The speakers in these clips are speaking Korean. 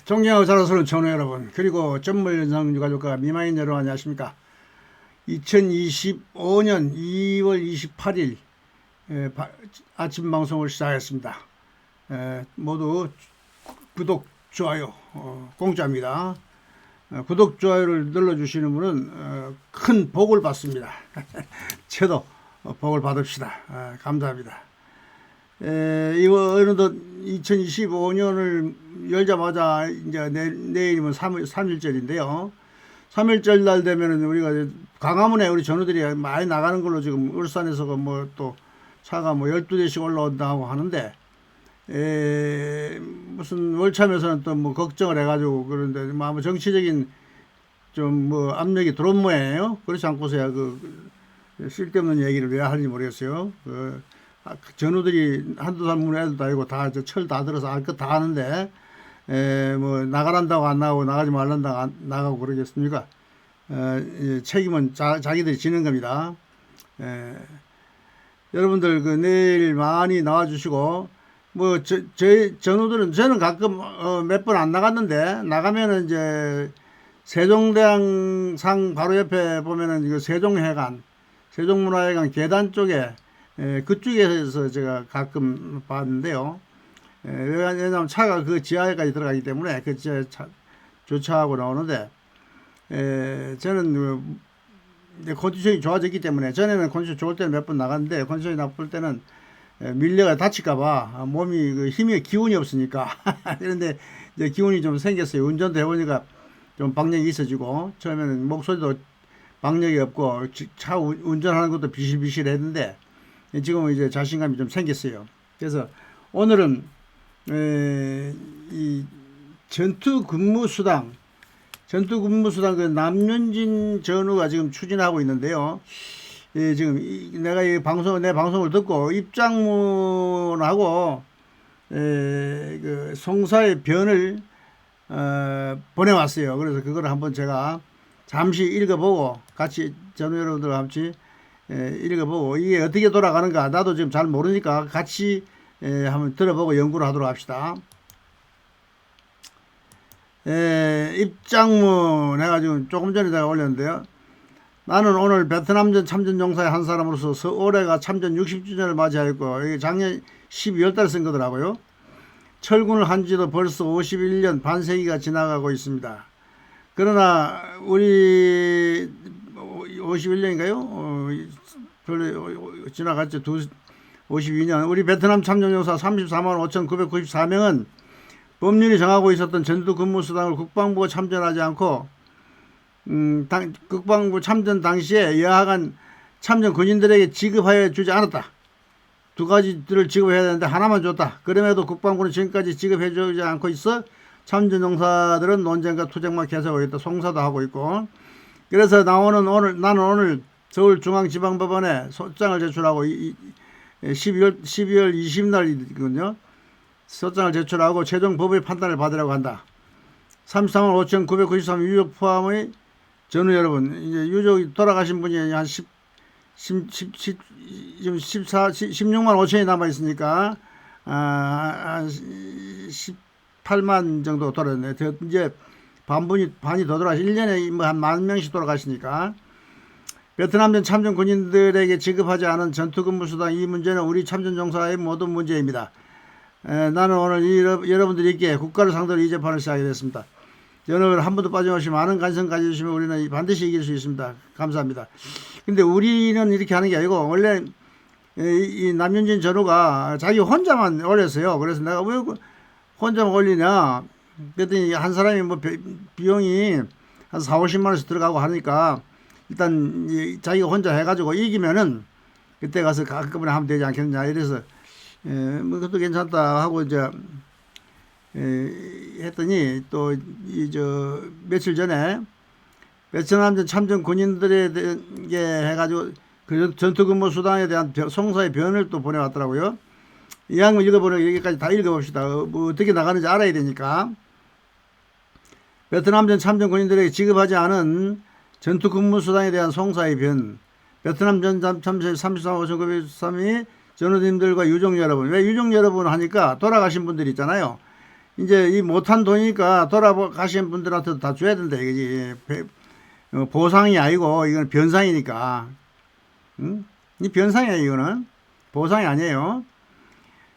존경하고 자랑스러운 전우 여러분, 그리고 전물연상 유가족과 미망인 여러분 안녕하십니까. 2025년 2월 28일 아침 방송을 시작했습니다. 모두 구독, 좋아요 공짜입니다. 구독, 좋아요를 눌러주시는 분은 큰 복을 받습니다. 저도 복을 받읍시다. 감사합니다. 이거 어느덧 2025년을 열자마자 이제 내일이면 3일절인데요. 3일절 날 되면은 우리가 광화문에 우리 전우들이 많이 나가는 걸로 지금 울산에서 뭐 또 차가 뭐 12대씩 올라온다고 하는데, 무슨 월참에서는 또 뭐 걱정을 해가지고 그런데 뭐 아마 정치적인 좀 뭐 압력이 들어온 모양이에요. 그렇지 않고서야 쓸데없는 얘기를 왜 하는지 모르겠어요. 전우들이 한두 살 문 애들도 아니고 다 철 다 들어서 알 것 다 하는데, 뭐 나가란다고 안 나가고 나가지 말란다고 안 나가고 그러겠습니까? 책임은 자기들이 지는 겁니다. 여러분들 내일 많이 나와주시고, 뭐 저희 전우들은 저는 가끔 몇 번 안 나갔는데, 나가면은 이제 세종대왕상 바로 옆에 보면은 이거 세종회관, 세종문화회관 계단 쪽에 그쪽에서 제가 가끔 봤는데요. 왜냐하면 차가 그 지하에까지 들어가기 때문에 그 주차하고 나오는데, 저는 이제 컨디션이 좋아졌기 때문에, 전에는 컨디션 좋을 때는 몇 번 나갔는데 컨디션이 나쁠 때는 밀려가 다칠까봐 몸이 힘이 기운이 없으니까 그런데 이제 기운이 좀 생겼어요. 운전도 해보니까 좀 박력이 있어지고, 처음에는 목소리도 박력이 없고 차 운전하는 것도 비실비실했는데 지금은 이제 자신감이 좀 생겼어요. 그래서 오늘은 이 전투근무수당 그 남윤진 전우가 지금 추진하고 있는데요. 지금 내가 내 방송을 듣고 입장문하고 그 송사의 변을 보내왔어요. 그래서 그걸 한번 제가 잠시 읽어보고 같이 전우 여러분들과 같이 읽어보고 이게 어떻게 돌아가는가 나도 지금 잘 모르니까 같이 한번 들어보고 연구를 하도록 합시다. 입장문 해가지고 조금 전에 제가 올렸는데요. 나는 오늘 베트남전 참전 용사의 한 사람으로서 올해가 참전 60주년을 맞이하였고, 이게 작년 12월 달에 쓴 거더라고요. 철군을 한 지도 벌써 51년 반세기가 지나가고 있습니다. 그러나 우리 51년인가요? 별로 지나갔죠. 52년. 우리 베트남 참전용사 34만 5,994명은 법률이 정하고 있었던 전투근무수당을 국방부가 참전하지 않고, 국방부 참전 당시에 여하간 참전 군인들에게 지급하여 주지 않았다. 두 가지들을 지급해야 되는데 하나만 줬다. 그럼에도 국방부는 지금까지 지급해 주지 않고 있어 참전용사들은 논쟁과 투쟁만 계속하고 있다. 송사도 하고 있고. 그래서 나는 오늘 서울중앙지방법원에 소장을 제출하고 12월 20날이거든요. 소장을 제출하고 최종 법의 판단을 받으라고 한다. 33만 5,993 유족 포함의 전우 여러분, 이제 유족이 돌아가신 분이 한 16만 5천이 남아있으니까, 한 18만 정도 돌아갔네. 이제 반이 더 돌아가시, 1년에 뭐 한 10,000명씩 돌아가시니까. 베트남전 참전 군인들에게 지급하지 않은 전투근무수당, 이 문제는 우리 참전용사의 모든 문제입니다. 나는 오늘 여러분들이 있기에 국가를 상대로 이 재판을 시작하게 됐습니다. 여러분 한 번도 빠짐없이 많은 관심 가져주시면 우리는 반드시 이길 수 있습니다. 감사합니다. 근데 우리는 이렇게 하는 게 아니고, 원래 이 남윤진 전우가 자기 혼자만 올렸어요. 그래서 내가 왜 혼자만 올리냐 그랬더니 한 사람이 뭐 비용이 한 4, 50만 원씩 들어가고 하니까 일단 자기가 혼자 해가지고 이기면은 그때 가서 한꺼번에 하면 되지 않겠느냐 이래서 뭐 그것도 괜찮다 하고 이제 했더니, 또 며칠 전에 베트남전 참전 군인들에게 해가지고 그 전투근무 수당에 대한 송사의 변을 또 보내왔더라고요. 이 항목 읽어보면 여기까지 다 읽어봅시다. 뭐 어떻게 나가는지 알아야 되니까. 베트남전 참전 군인들에게 지급하지 않은 전투근무 수당에 대한 송사의 변. 베트남전 참전 34만 5,903이 전우님들과 유족 여러분. 왜 유족 여러분 하니까 돌아가신 분들 있잖아요. 이제 이 못한 돈이니까 돌아가신 분들한테도 다 줘야 된다 이거지. 보상이 아니고 이건 변상이니까. 응? 이 변상이야 이거는. 보상이 아니에요.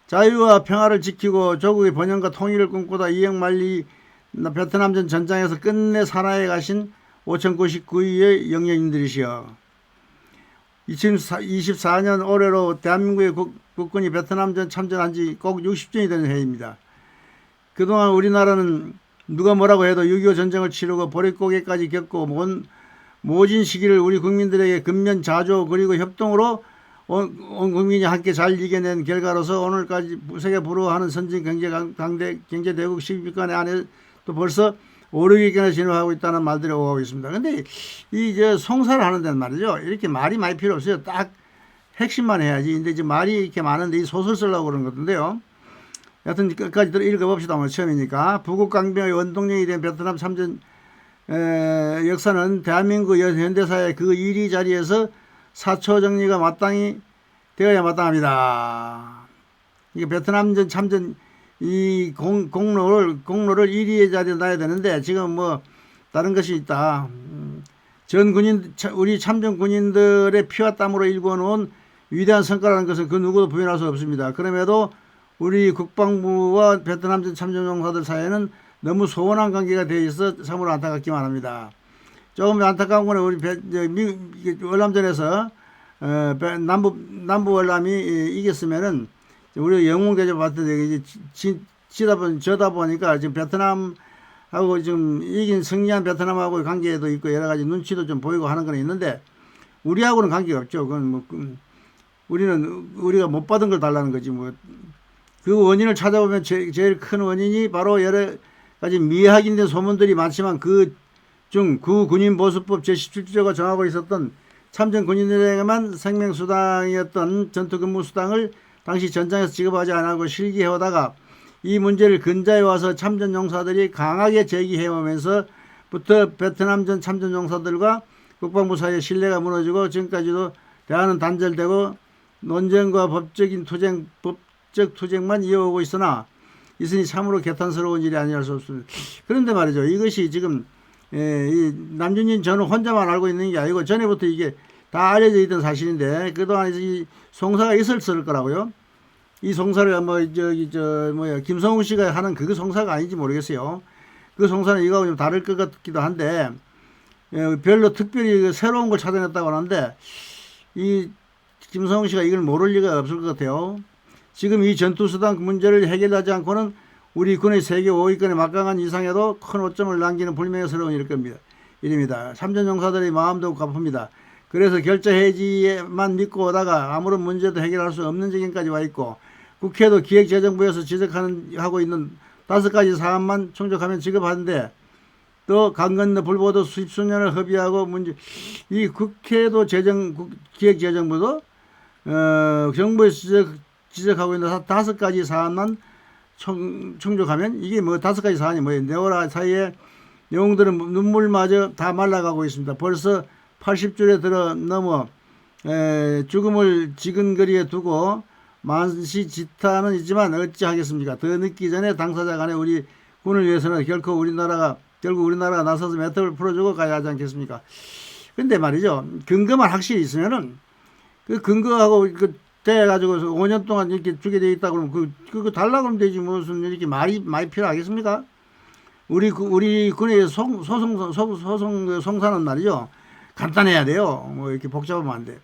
자유와 평화를 지키고 조국의 번영과 통일을 꿈꾸다 이영만리 베트남전 전장에서 끝내 살아에 가신 5099위의 영령님들이시여. 2024년 올해로 대한민국의 국군이 베트남전 참전한 지 꼭 60주년이 되는 해입니다. 그동안 우리나라는 누가 뭐라고 해도 6.25 전쟁을 치르고 보릿고개까지 겪고 모진 시기를 우리 국민들에게 근면 자조 그리고 협동으로 온 국민이 함께 잘 이겨낸 결과로서 오늘까지 세계 부러워하는 선진 경제대국 10위권 안에 또 벌써 5, 6위권에 진입하고 있다는 말들이 오고 있습니다. 근데 이 송사를 하는 데는 말이죠. 이렇게 말이 많이 필요 없어요. 딱 핵심만 해야지. 근데 이제 말이 이렇게 많은데 이 소설 쓰려고 그러는 건데요. 여하튼 끝까지 읽어봅시다. 오늘 처음이니까. 부국강병의 원동력이 된 베트남 참전 역사는 대한민국 현대사의 그 이리자리에서 사초 정리가 마땅히 되어야 마땅합니다. 이게 베트남전 참전 이 공로를 1위의 자리에 놔야 되는데 지금 뭐 다른 것이 있다. 우리 참전 군인들의 피와 땀으로 일궈놓은 위대한 성과라는 것은 그 누구도 부인할 수 없습니다. 그럼에도 우리 국방부와 베트남전 참전용사들 사이에는 너무 소원한 관계가 되어 있어 참으로 안타깝기만 합니다. 조금 안타까운 거는 우리 월남전에서 남부 월남이 이겼으면은 우리 영웅 대접 받던데 저다 보니까 지금 베트남하고 지금 이긴 승리한 베트남하고의 관계도 있고 여러 가지 눈치도 좀 보이고 하는 건 있는데 우리하고는 관계가 없죠. 그건 뭐 우리가 못 받은 걸 달라는 거지 뭐. 그 원인을 찾아보면 제일 큰 원인이 바로 여러 가지 미확인된 소문들이 많지만 그 군인 보수법 제17조가 정하고 있었던 참전 군인들에게만 생명수당이었던 전투근무수당을 당시 전장에서 지급하지 않고 실기해오다가 이 문제를 근자에 와서 참전용사들이 강하게 제기해오면서부터 베트남전 참전용사들과 국방부 사이의 신뢰가 무너지고 지금까지도 대화는 단절되고 논쟁과 법적 투쟁만 이어오고 있으니 참으로 개탄스러운 일이 아니할 수 없습니다. 그런데 말이죠. 이것이 지금 이 남준진 저는 혼자만 알고 있는 게 아니고 전에부터 이게 다 알려져 있던 사실인데 그동안 이 송사가 있었을 거라고요. 이 송사를 김성우 씨가 하는 그 송사가 아닌지 모르겠어요. 그 송사는 이거하고 좀 다를 것 같기도 한데 별로 특별히 새로운 걸 찾아냈다고 하는데 이 김성우 씨가 이걸 모를 리가 없을 것 같아요. 지금 이 전투수당 문제를 해결하지 않고는 우리 군의 세계 5위권에 막강한 이상에도 큰 오점을 남기는 불명예스러운 일입니다. 참전용사들의 마음도 가픕니다. 그래서 결자 해지만 믿고 오다가 아무런 문제도 해결할 수 없는 지경까지 와 있고 국회도 기획재정부에서 지적하고 있는 5가지 사안만 충족하면 지급하는데 또 강 건너 불보듯 수년을 허비하고 이 국회도 기획재정부도 정부에서 지적하고 있는 5가지 사안만 충족하면 이게 뭐 5가지 사안이 뭐예요. 네오라 사이에 영웅들은 눈물마저 다 말라가고 있습니다. 벌써 80줄에 넘어 죽음을 지근거리에 두고 만시지탄은 있지만 어찌하겠습니까. 더 늦기 전에 당사자 간에 우리 군을 위해서는 결국 우리나라가 나서서 매듭을 풀어주고 가야 하지 않겠습니까. 근데 말이죠. 근거만 확실히 있으면은 그 근거하고 돼가지고 5년 동안 이렇게 주게 돼 있다 그러면 그거 달라고 하면 되지 무슨 이렇게 말이 필요하겠습니까? 우리 군의 송사는 말이죠. 간단해야 돼요. 뭐 이렇게 복잡하면 안 돼.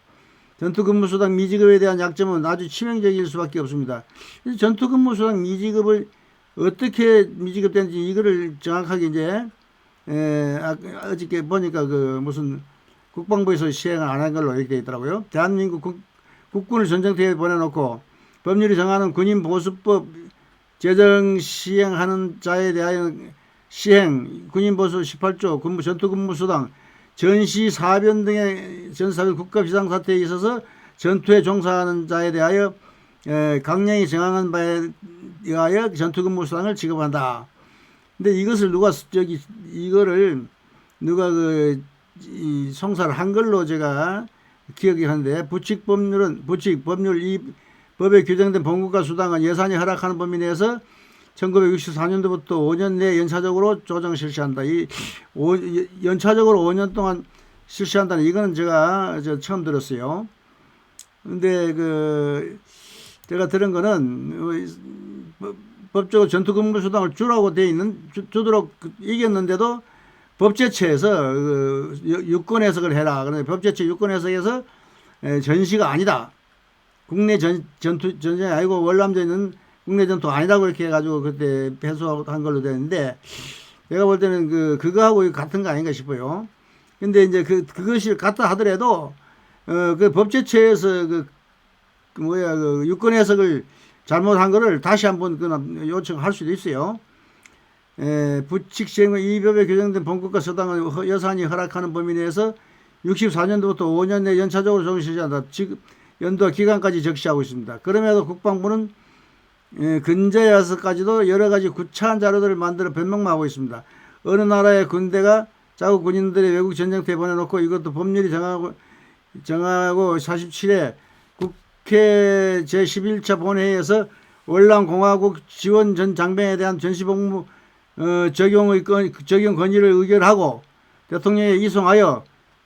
전투근무수당 미지급에 대한 약점은 아주 치명적일 수밖에 없습니다. 전투근무수당 미지급을 어떻게 미지급되는지 이거를 정확하게 이제 어저께 보니까 무슨 국방부에서 시행을 안 한 걸로 이렇게 되어 있더라고요. 대한민국 국군을 전쟁터에 보내놓고 법률이 정하는 군인보수법 제정 시행하는 자에 대하여 군인보수 18조 전투근무수당 전시 사변 등의 전사별 국가비상사태에 있어서 전투에 종사하는 자에 대하여 강령이 정하는 바에 의하여 전투근무수당을 지급한다. 근데 이것을 이거를 누가 이 송사를 한글로 제가 기억이 하는데 부칙 법률 이 법에 규정된 봉급과 수당은 예산이 허락하는 범위 내에서 1964년도부터 5년 내에 연차적으로 조정 실시한다. 연차적으로 5년 동안 실시한다는 이거는 제가 처음 들었어요. 근데 제가 들은 거는 법적으로 전투근무수당을 주라고 돼 있는 주도록 이겼는데도 법제처에서 유권 해석을 해라. 그런데 법제처 유권 해석에서 전시가 아니다. 국내 전쟁이 아니고 월남전은 국내 전투 아니라고 이렇게 해가지고 그때 배수한 걸로 되는데 내가 볼 때는 그거하고 같은 거 아닌가 싶어요. 근데 이제 그것이 같다 하더라도 법제처에서 유권 해석을 잘못한 거를 다시 한번 요청할 수도 있어요. 부칙 시행은 이 법에 규정된 본국과 서당은 여산이 허락하는 범위 내에서 64년도부터 5년 내 연차적으로 조정 실시한다. 연도와 기간까지 적시하고 있습니다. 그럼에도 국방부는 근저에 와서까지도 여러 가지 구차한 자료들을 만들어 변명만 하고 있습니다. 어느 나라의 군대가 자국 군인들의 외국 전쟁터에 보내놓고 이것도 법률이 정하고 47회 국회 제11차 본회의에서 월남공화국 지원 전 장병에 대한 전시복무 적용 건의를 의결하고 대통령에 이송하여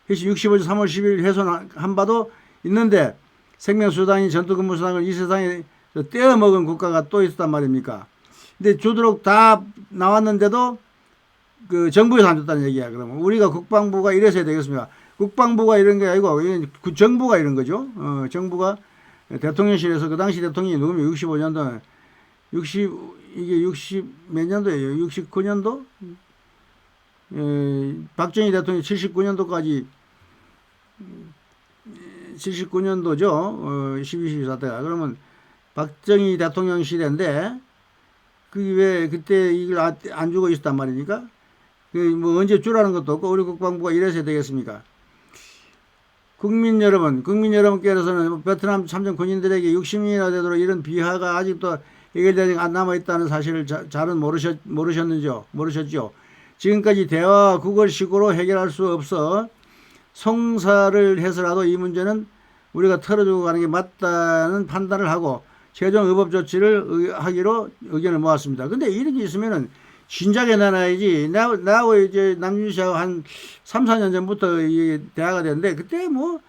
65년 3월 10일 훼손한 바도 있는데 생명수당이 전투근무수당을 이 세상에 떼어먹은 국가가 또 있었단 말입니까? 근데 주도록 다 나왔는데도 정부에서 안 줬다는 얘기야. 그러면 우리가 국방부가 이래서 해야 되겠습니까? 국방부가 이런 게 아니고 정부가 이런 거죠. 정부가 대통령실에서 그 당시 대통령이 누구면 65년도 이게 60 몇 년도예요? 69년도? 박정희 대통령이 79년도까지 79년도죠. 12.12 사태가. 그러면 박정희 대통령 시대인데 그게 왜 그때 이걸 안 주고 있었단 말입니까? 뭐 언제 주라는 것도 없고 우리 국방부가 이래서 해야 되겠습니까? 국민 여러분께서는 베트남 참전 군인들에게 60년이나 되도록 이런 비하가 아직도 해결되지 안 남아있다는 사실을 잘은 모르셨죠. 지금까지 대화와 국어식으로 해결할 수 없어 성사를 해서라도 이 문제는 우리가 털어주고 가는 게 맞다는 판단을 하고 최종 의법 조치를 하기로 의견을 모았습니다. 근데 이런 게 있으면은 진작에 내놔야지. 나하고 이제 남준 씨하고 한 3, 4년 전부터 이 대화가 됐는데 그때 뭐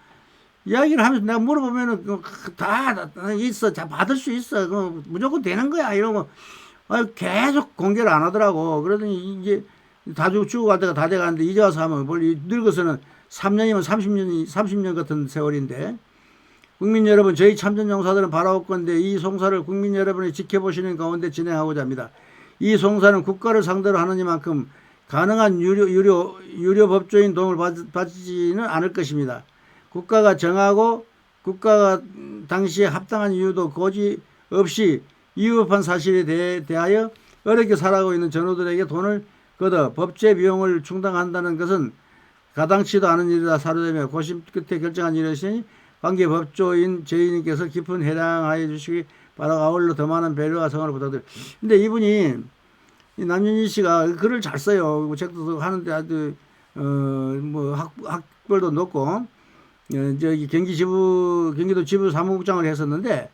이야기를 하면서 내가 물어보면은 다 있어. 자, 받을 수 있어. 무조건 되는 거야. 이러고 계속 공개를 안 하더라고. 그러더니 이제 다 주고 갈 때가 다 돼가는데 이제 와서 하면 늙어서는 3년이면 30년 같은 세월인데 국민 여러분, 저희 참전용사들은 바라올 건데 이 송사를 국민 여러분이 지켜보시는 가운데 진행하고자 합니다. 이 송사는 국가를 상대로 하느니만큼 가능한 유료 법조인 도움을 받지는 않을 것입니다. 국가가 정하고 국가가 당시에 합당한 이유도 고지 없이 위법한 사실에 대하여 어렵게 살아가고 있는 전우들에게 돈을 걷어 법제 비용을 충당한다는 것은 가당치도 않은 일이라 사료되며 고심 끝에 결정한 일이시니 관계 법조인 저희님께서 깊은 해당하여 주시기 바라고 아울러 더 많은 배려와 성원을 부탁드립니다. 근데 이분이 남윤희 씨가 글을 잘 써요. 책도 하는데 아주 뭐 학벌도 높고 저기 경기도 지부 사무국장을 했었는데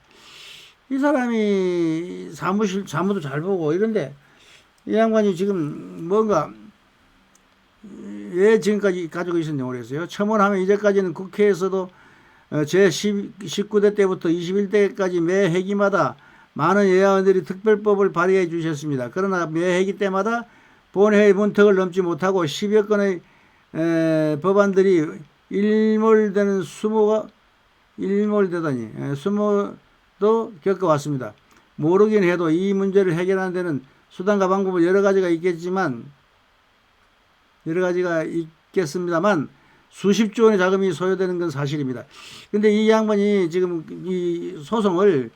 이 사람이 사무도 잘 보고 이런데 이 양반이 지금 뭔가 왜 지금까지 가지고 있었는지 모르겠어요. 첨언하면 이제까지는 국회에서도 제19대 때부터 21대까지 매 회기마다 많은 여야원들이 특별법을 발의해 주셨습니다. 그러나 매 회기 때마다 본회의 문턱을 넘지 못하고 10여 건의 법안들이 일몰되는 수모도 겪어왔습니다. 모르긴 해도 이 문제를 해결하는 데는 수단과 방법은 여러 가지가 있겠습니다만 수십조 원의 자금이 소요되는 건 사실입니다. 근데 이 양반이 지금 이 소송을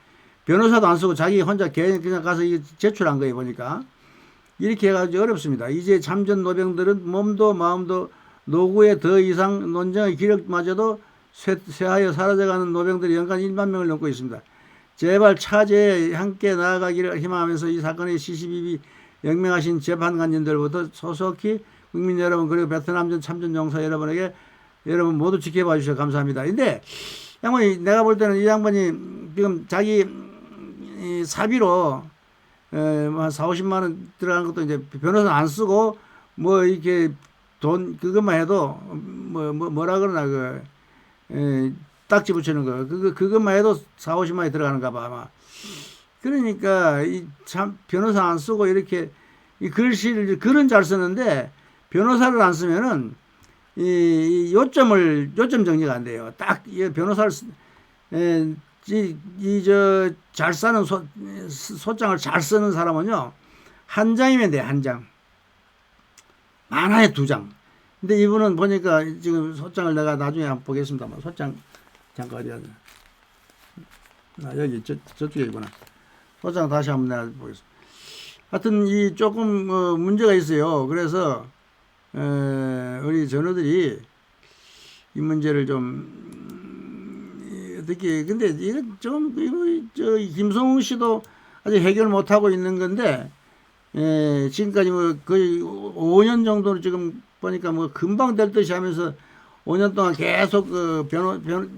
변호사도 안 쓰고 자기 혼자 그냥 가서 제출한 거예요. 보니까 이렇게 해가지고 어렵습니다. 이제 참전 노병들은 몸도 마음도 노구에 더 이상 논쟁의 기력마저도 쇠하여 사라져가는 노병들이 연간 1만 명을 넘고 있습니다. 제발 차제에 함께 나아가기를 희망하면서 이 사건의 시시비비 영명하신 재판관님들부터 소속히 국민 여러분 그리고 베트남전 참전 용사 여러분에게 여러분 모두 지켜봐 주셔서 감사합니다. 근데 양반이 내가 볼 때는 이 양반이 지금 자기 사비로 한 4, 50만 원 들어가는 것도 이제 변호사 안 쓰고 뭐 이렇게 돈 그것만 해도 뭐라 그러나 딱지 붙이는 거 그것만 해도 4, 50만 원이 들어가는가 봐 아마. 그러니까 이 참 변호사 안 쓰고 이렇게 이 글씨를 글은 잘 쓰는데 변호사를 안 쓰면은 이 요점 정리가 안 돼요. 딱 이 변호사를 잘 쓰는 소장을 잘 쓰는 사람은요 한 장이면 돼. 한 장. 많아야 두 장. 근데 이분은 보니까 지금 소장을 내가 나중에 한번 보겠습니다만 소장 잠깐 어디야? 여기 저쪽에 있구나. 소장 다시 한번 내가 보겠습니다. 하여튼 이 조금 문제가 있어요. 그래서 우리 전우들이 이 문제를 좀 어떻게 근데 이거 좀 저 김성웅 씨도 아직 해결 못 하고 있는 건데 지금까지 뭐 거의 5년 정도로 지금 보니까 뭐 금방 될 듯이 하면서 5년 동안 계속 그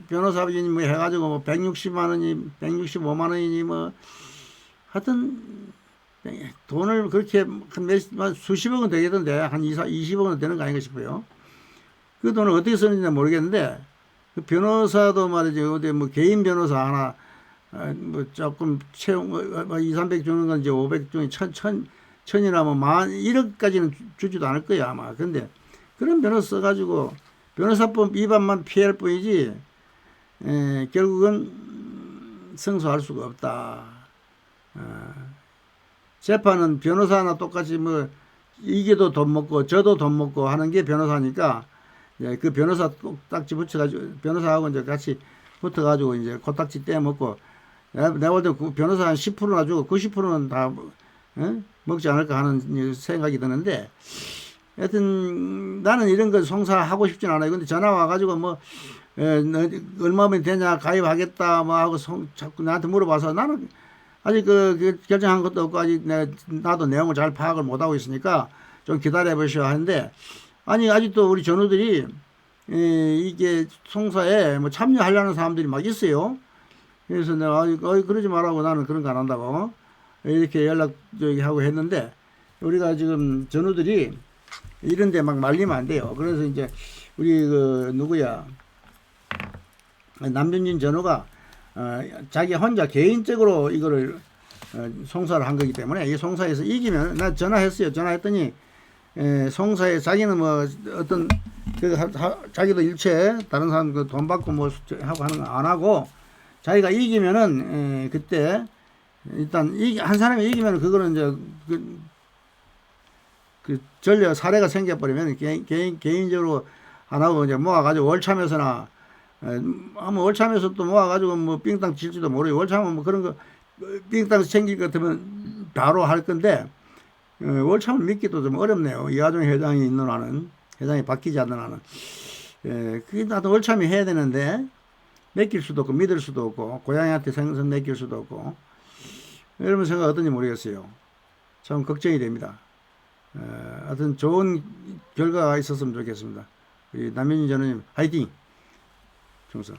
변호사비니 뭐 해가지고 뭐 160만 원이 165만 원이니 뭐 하여튼 돈을 그렇게 한 수십억 원 되겠던데 한 20억 원 되는 거 아닌가 싶어요. 그 돈을 어떻게 쓰는지 모르겠는데 그 변호사도 말이죠. 어디 뭐 개인 변호사 하나 뭐 조금 채용 2, 300 주는 건 이제 500 중에 천이나 뭐 1억까지는 주지도 않을 거야 아마. 근데 그런 변호사 써가지고 변호사법 위반만 피할 뿐이지 결국은 승소할 수가 없다. 재판은 변호사나 똑같이 뭐 이게도 돈 먹고 저도 돈 먹고 하는 게 변호사니까 그 변호사 딱지 붙여가지고 변호사하고 이제 같이 붙어가지고 이제 코딱지 떼먹고 내가 볼 때 변호사 한 10%나 주고 90%는 다 먹지 않을까 하는 생각이 드는데 하여튼 나는 이런 거 송사하고 싶진 않아요. 근데 전화 와가지고 뭐 얼마면 되냐 가입하겠다 뭐 하고 자꾸 나한테 물어봐서 나는 아직 그 결정한 것도 없고 아직 나도 내용을 잘 파악을 못하고 있으니까 좀 기다려 보시오 하는데 아니 아직도 우리 전우들이 이게 송사에 뭐 참여하려는 사람들이 막 있어요. 그래서 내가 그러지 말라고 나는 그런 거 안 한다고 이렇게 연락 하고 했는데 우리가 지금 전우들이 이런데 막 말리면 안 돼요. 그래서 이제 우리 그 누구야 남준진 전우가 자기 혼자 개인적으로 이거를 송사를 한 거기 때문에 이 송사에서 이기면 나 전화했어요. 전화했더니 송사에 자기는 뭐 어떤 자기도 일체 다른 사람 그 돈 받고 뭐 하고 하는 거 안 하고 자기가 이기면은 그때 일단 한 사람이 이기면 그거는 이제 그 전례 사례가 생겨버리면 개인적으로 안 하고 이제 모아가지고 월참에서나 아무 월참에서 또 모아가지고 뭐 삥땅 칠지도 모르고 월참은 뭐 그런 거 삥땅 생길 것 같으면 바로 할 건데 월참을 믿기도 좀 어렵네요. 이하종 회장이 있는 한은 회장이 바뀌지 않는 한은 그게 나도 월참이 해야 되는데 맡길 수도 없고 믿을 수도 없고 고양이한테 생선 맡길 수도 없고 여러분 생각 어떤지 모르겠어요. 참 걱정이 됩니다. 하여튼 좋은 결과가 있었으면 좋겠습니다. 우리 남현희 전우님 화이팅! 충성.